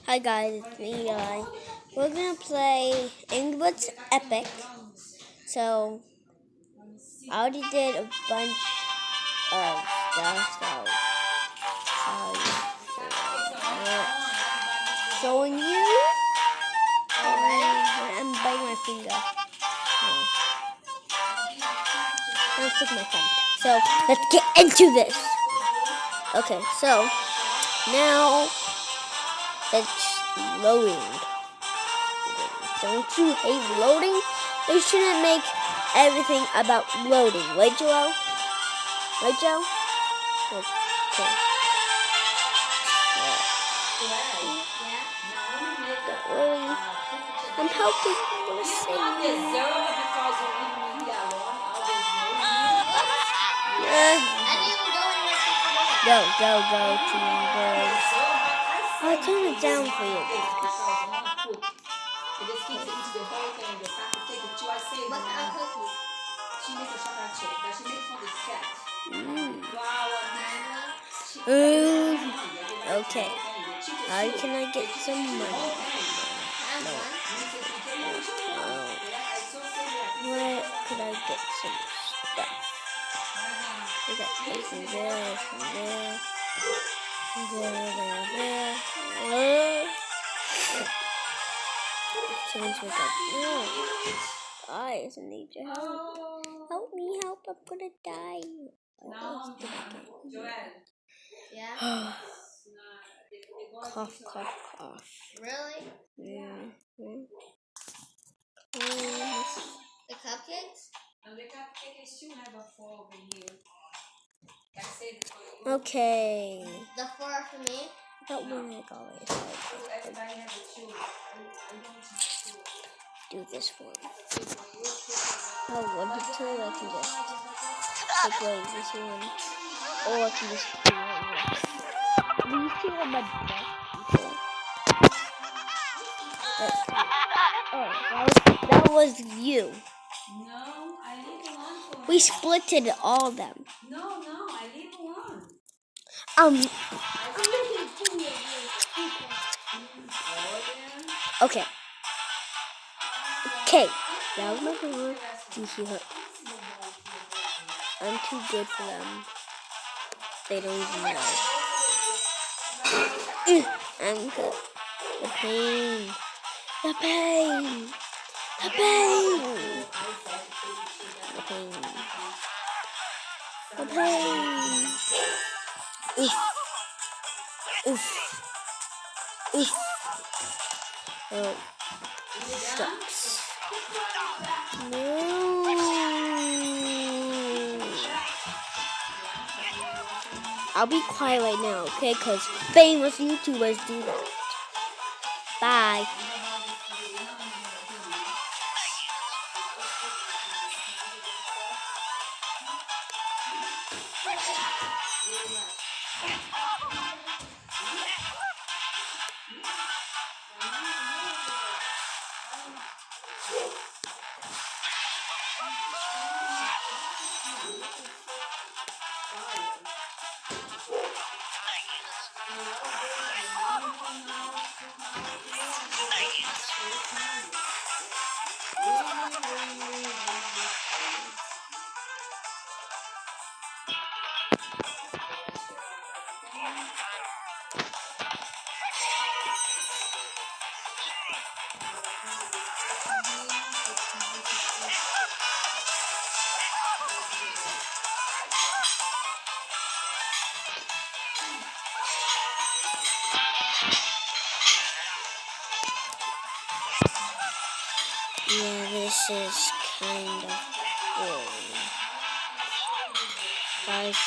Hi guys, it's me Eli. We're gonna play Ingrid's Epic. So I already did a bunch of stuff, so sorry for not showing you. I'm biting my finger. I'm sticking my thumb. So let's get into this. Okay, so now it's loading. Don't you hate loading? They shouldn't make everything about loading. Right, Joel? Right, Joe? Okay. Don't worry. I'm helping you to sing. Go to the... I'll turn it down for you. It just keeps it into the whole thing. The fact to take it, I say, what's our cookie? She makes a chocolate chip. Now she makes one with cat. Okay. How can I get some money? No. Where could I get some stuff? We got this and there, and there. Change with that. No. Guys, I need your help. Help me, help. I'm gonna die. Yeah? Cough, cough, cough. Really? Mm-hmm. The cupcakes? No, the cupcakes still have a 4 over here. Okay. The 4 for me? But when I always do this for me. Oh, 1 to 2, I can just take away this one. Or I can just do it. These two are my best people. Oh, that was you. No, I leave one for We splitted all of them. No, I leave one. Okay. Okay. That was my favorite. I'm too good for them. They don't even know. I'm good. The pain. The pain. The pain. The pain. The pain. Oof. Oof. Oof. Oh. Sucks. No. I'll be quiet right now, okay? Because famous YouTubers do that. Bye. Yeah, this is kind of boring. Guys,